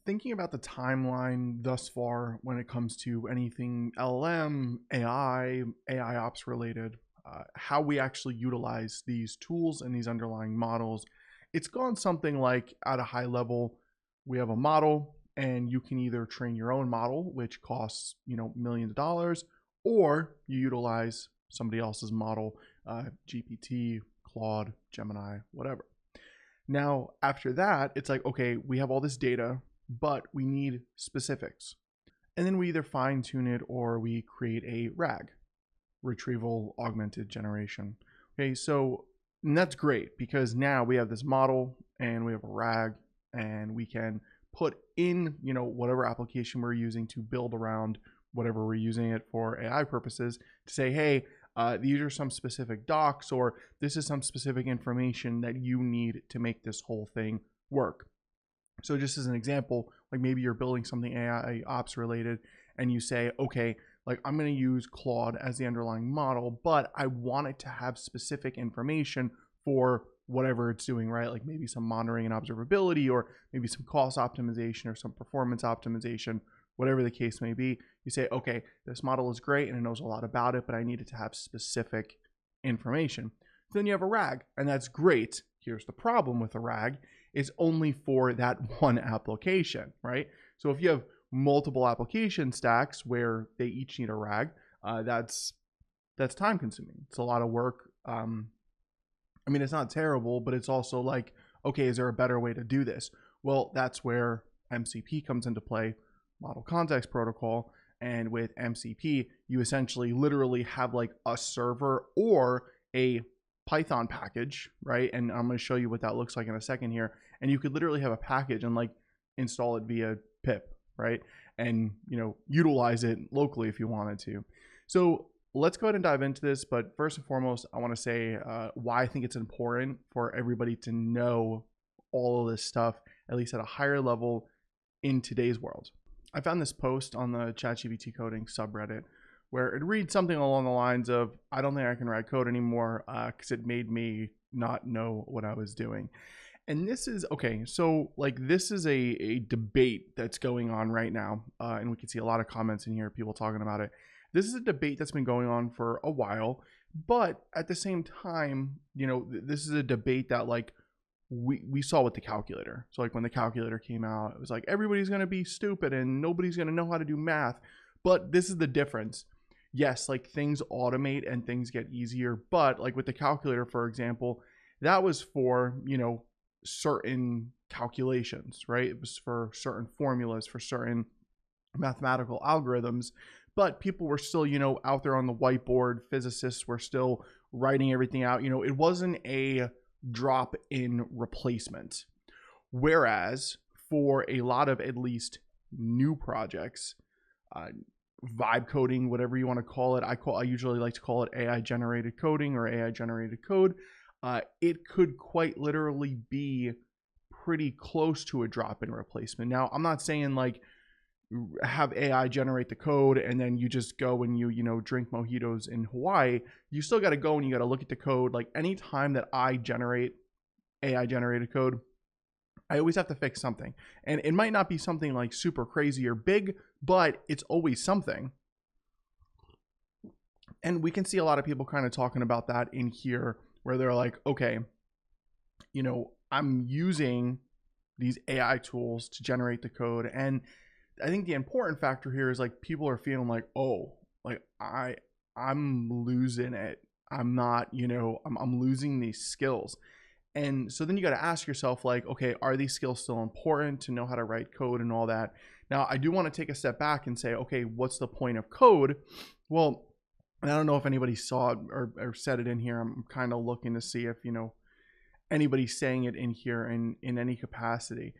thinking about the timeline thus far when it comes to anything LLM, AI ops related, how we actually utilize these tools and these underlying models, it's gone something like at a high level, we have a model and you can either train your own model, which costs, millions of dollars, or you utilize somebody else's model, GPT, Claude, Gemini, whatever. Now, after that, it's like, okay, we have all this data, but we need specifics. And then we either fine tune it or we create a RAG, retrieval augmented generation. Okay, so and that's great because now we have this model and we have a RAG and we can put in, whatever application we're using to build around whatever we're using it for AI purposes to say, hey, these are some specific docs or this is some specific information that you need to make this whole thing work. So just as an example, like maybe you're building something AI ops related and you say, okay, like I'm going to use Claude as the underlying model, but I want it to have specific information for whatever it's doing, right? Like maybe some monitoring and observability or maybe some cost optimization or some performance optimization, whatever the case may be. You say, okay, this model is great and it knows a lot about it, but I need it to have specific information. Then you have a RAG, and that's great. Here's the problem with a RAG. It's only for that one application, right? So if you have multiple application stacks where they each need a RAG, that's time consuming. It's a lot of work. It's not terrible, but it's also like, okay, is there a better way to do this? Well, that's where MCP comes into play, Model Context Protocol. And with MCP, you essentially literally have like a server or a Python package, right? And I'm going to show you what that looks like in a second here. And you could literally have a package and like install it via pip, right? And, utilize it locally if you wanted to. So let's go ahead and dive into this. But first and foremost, I want to say why I think it's important for everybody to know all of this stuff, at least at a higher level in today's world. I found this post on the ChatGPT coding subreddit where it reads something along the lines of, I don't think I can write code anymore because it made me not know what I was doing. And this is, okay, so like this is a debate that's going on right now. And we can see a lot of comments in here, people talking about it. This is a debate that's been going on for a while, but at the same time, this is a debate that like we saw with the calculator. So like when the calculator came out, it was like everybody's going to be stupid and nobody's going to know how to do math. But this is the difference. Yes, like things automate and things get easier, but like with the calculator, for example, that was for, certain calculations, right? It was for certain formulas, for certain mathematical algorithms, but people were still, out there on the whiteboard. Physicists were still writing everything out. It wasn't a drop in replacement. Whereas for a lot of at least new projects, vibe coding, whatever you want to call it, I usually like to call it AI generated coding or AI generated code. It could quite literally be pretty close to a drop in replacement. Now, I'm not saying like have AI generate the code and then you just go and you drink mojitos in Hawaii. You still got to go and you got to look at the code. Like anytime that I generate AI generated code, I always have to fix something. And it might not be something like super crazy or big, but it's always something. And we can see a lot of people kind of talking about that in here where they're like, okay, I'm using these AI tools to generate the code. And I think the important factor here is like people are feeling like, oh, like I'm losing it. I'm not, I'm losing these skills. And so then you got to ask yourself like, okay, are these skills still important to know how to write code and all that? Now, I do want to take a step back and say, okay, what's the point of code? Well, and I don't know if anybody saw it or said it in here. I'm kind of looking to see if, anybody's saying it in here in any capacity.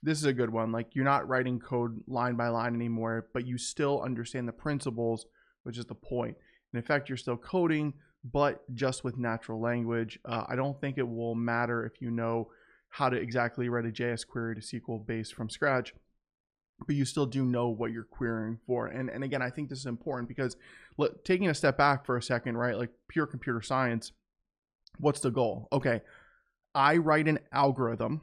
This is a good one. Like you're not writing code line by line anymore, but you still understand the principles, which is the point. In effect, you're still coding, but just with natural language. I don't think it will matter if you know how to exactly write a JS query to SQL base from scratch, but you still do know what you're querying for. And again, I think this is important because taking a step back for a second, right? Like pure computer science, what's the goal? Okay, I write an algorithm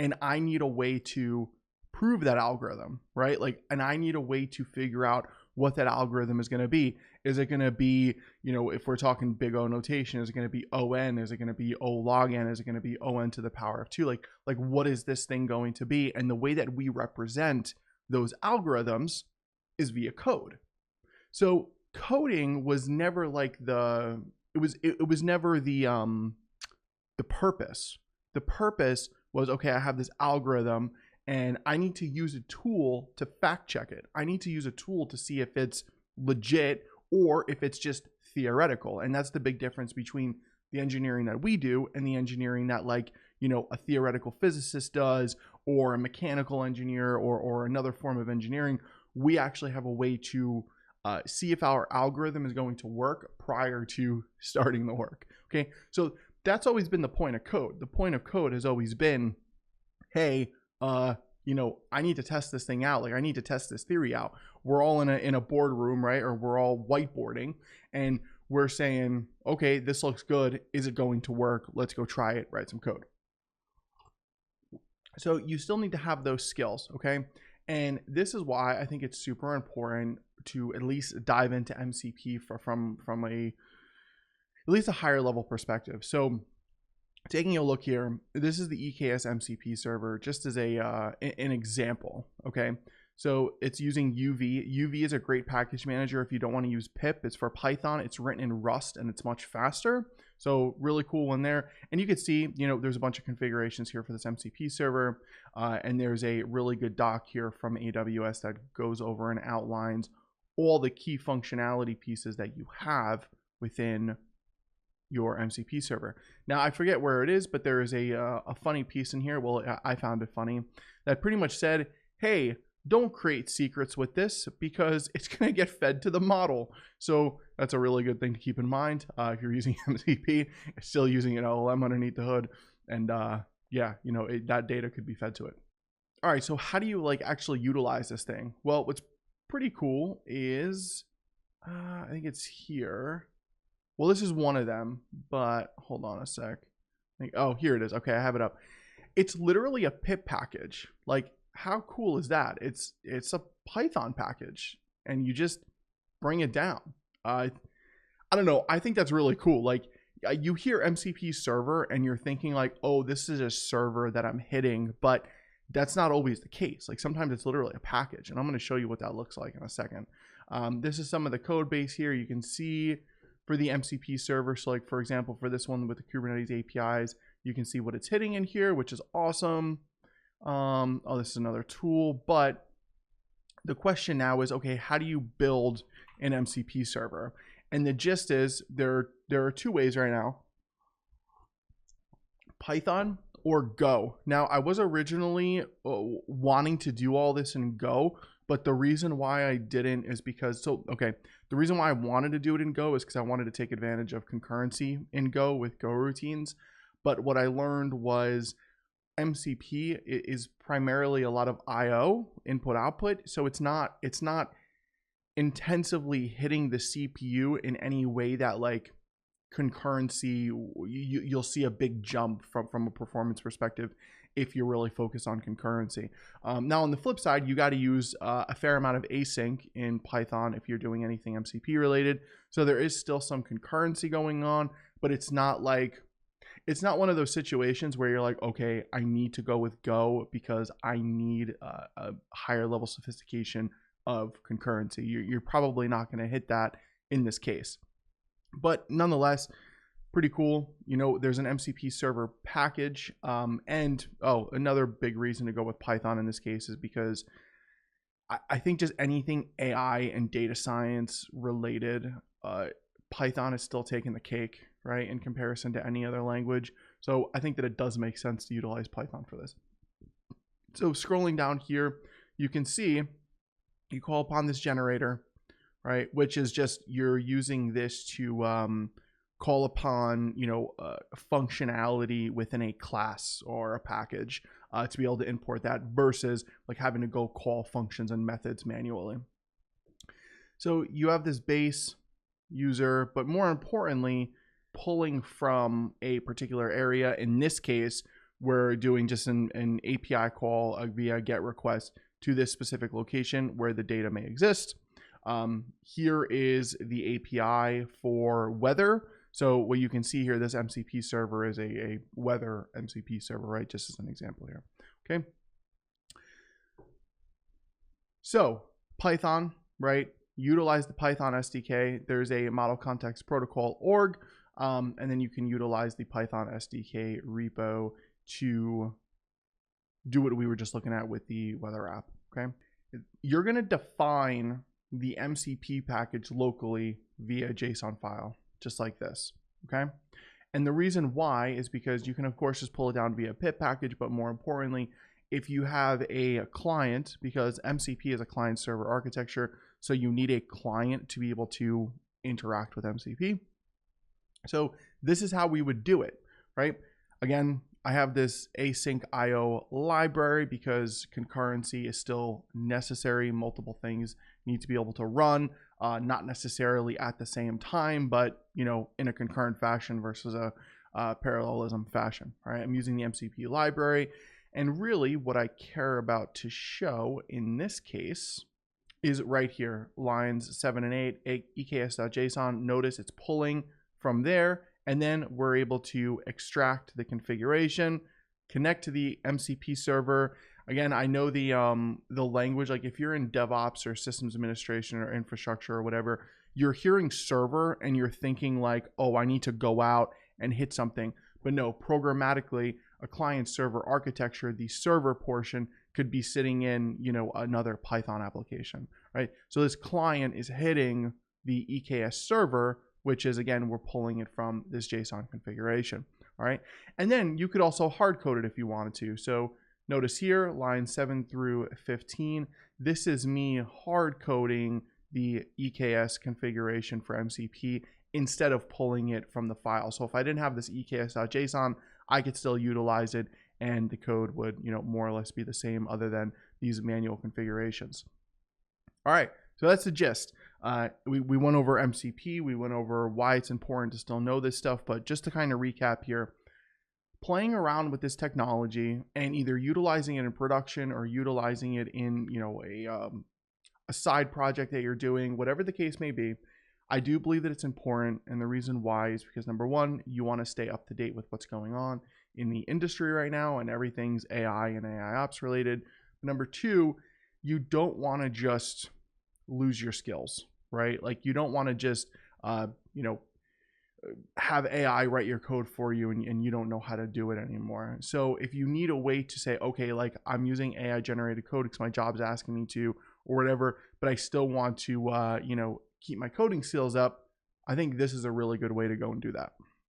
and I need a way to prove that algorithm, right? Like, and I need a way to figure out what that algorithm is going to be. Is it going to be, if we're talking big O notation, is it going to be ON? Is it going to be O log n? Is it going to be ON to the power of 2? Like what is this thing going to be? And the way that we represent those algorithms is via code. So coding was never like it was never the purpose. The purpose was, okay, I have this algorithm and I need to use a tool to fact check it. I need to use a tool to see if it's legit or if it's just theoretical. And that's the big difference between the engineering that we do and the engineering that a theoretical physicist does, or a mechanical engineer, or another form of engineering. We actually have a way to see if our algorithm is going to work prior to starting the work. Okay, so that's always been the point of code. The point of code has always been, hey, I need to test this thing out. Like, I need to test this theory out. We're all in a boardroom, right? Or we're all whiteboarding, and we're saying, okay, this looks good. Is it going to work? Let's go try it, write some code. So you still need to have those skills, okay? And this is why I think it's super important to at least dive into MCP from at least a higher level perspective. So taking a look here, this is the EKS MCP server, just as an example, okay? So it's using UV. UV is a great package manager if you don't want to use pip. It's for Python. It's written in Rust, and it's much faster. So really cool one there. And you can see, there's a bunch of configurations here for this MCP server. And there's a really good doc here from AWS that goes over and outlines all the key functionality pieces that you have within your MCP server. Now, I forget where it is, but there is a funny piece in here. Well, I found it funny that pretty much said, hey, don't create secrets with this because it's going to get fed to the model. So that's a really good thing to keep in mind. If you're using MCP, it's still using an LLM underneath the hood. And that data could be fed to it. All right, so how do you actually utilize this thing? Well, what's pretty cool is, I think it's here. Well, this is one of them, but hold on a sec. Oh, here it is. Okay, I have it up. It's literally a pip package. How cool is that? It's a Python package, and you just bring it down. I don't know. I think that's really cool. You hear MCP server, and you're thinking oh, this is a server that I'm hitting, but that's not always the case. Sometimes it's literally a package, and I'm going to show you what that looks like in a second. This is some of the code base here. You can see for the MCP server. So for example, for this one with the Kubernetes APIs, you can see what it's hitting in here, which is awesome. Oh, this is another tool, but the question now is, okay, how do you build an MCP server? And the gist is there are two ways right now: Python or Go. Now, I was originally wanting to do all this in Go, but the reason why I didn't is because, the reason why I wanted to do it in Go is because I wanted to take advantage of concurrency in Go with Go routines. But what I learned was MCP is primarily a lot of IO, input output. So it's not intensively hitting the CPU in any way that concurrency, you'll see a big jump from a performance perspective if you're really focused on concurrency. Now on the flip side, you got to use a fair amount of async in Python if you're doing anything MCP related. So there is still some concurrency going on, but it's not one of those situations where you're okay, I need to go with Go because I need a higher level sophistication of concurrency. You're probably not going to hit that in this case. But nonetheless, pretty cool. There's an MCP server package. And another big reason to go with Python in this case is because I think just anything AI and data science related, Python is still taking the cake, right, in comparison to any other language. So I think that it does make sense to utilize Python for this. So scrolling down here, you can see you call upon this generator, right, which is just you're using this to call upon functionality within a class or a package to be able to import that versus having to go call functions and methods manually. So you have this base user, but more importantly, pulling from a particular area. In this case, we're doing just an API call via GET request to this specific location where the data may exist. Here is the API for weather. So what you can see here, this MCP server is a weather MCP server, right? Just as an example here. Okay. So Python, right? Utilize the Python SDK. There's a model context protocol org, and then you can utilize the Python SDK repo to do what we were just looking at with the weather app. Okay. You're going to define the MCP package locally via JSON file, just like this. Okay. And the reason why is because you can, of course, just pull it down via pip package, but more importantly, if you have a client, because MCP is a client server architecture, so you need a client to be able to interact with MCP. So this is how we would do it, right? Again, I have this async IO library because concurrency is still necessary. Multiple things need to be able to run, not necessarily at the same time, but in a concurrent fashion versus a parallelism fashion. All right, I'm using the MCP library. And really what I care about to show in this case is right here, lines 7 and 8, eks.json. Notice it's pulling from there, and then we're able to extract the configuration, connect to the MCP server. Again, I know the language, like if you're in DevOps or systems administration or infrastructure or whatever, you're hearing server and you're thinking like, oh, I need to go out and hit something. But no, programmatically, a client server architecture, the server portion could be sitting in, another Python application, right? So this client is hitting the EKS server, which is, again, we're pulling it from this JSON configuration, all right? And then you could also hard code it if you wanted to. So notice here, lines 7 through 15, this is me hard coding the EKS configuration for MCP instead of pulling it from the file. So if I didn't have this eks.json, I could still utilize it and the code would, more or less be the same other than these manual configurations. All right, so that's the gist. We went over MCP, we went over why it's important to still know this stuff, but just to kind of recap here, playing around with this technology and either utilizing it in production or utilizing it in, a side project that you're doing, whatever the case may be, I do believe that it's important, and the reason why is because number one, you want to stay up to date with what's going on in the industry right now, and everything's AI and AI ops related. Number two, you don't want to just lose your skills, right? Like you don't want to just, have AI write your code for you and you don't know how to do it anymore. So if you need a way to say, okay, like I'm using AI generated code because my job's asking me to or whatever, but I still want to, keep my coding skills up, I think this is a really good way to go and do that.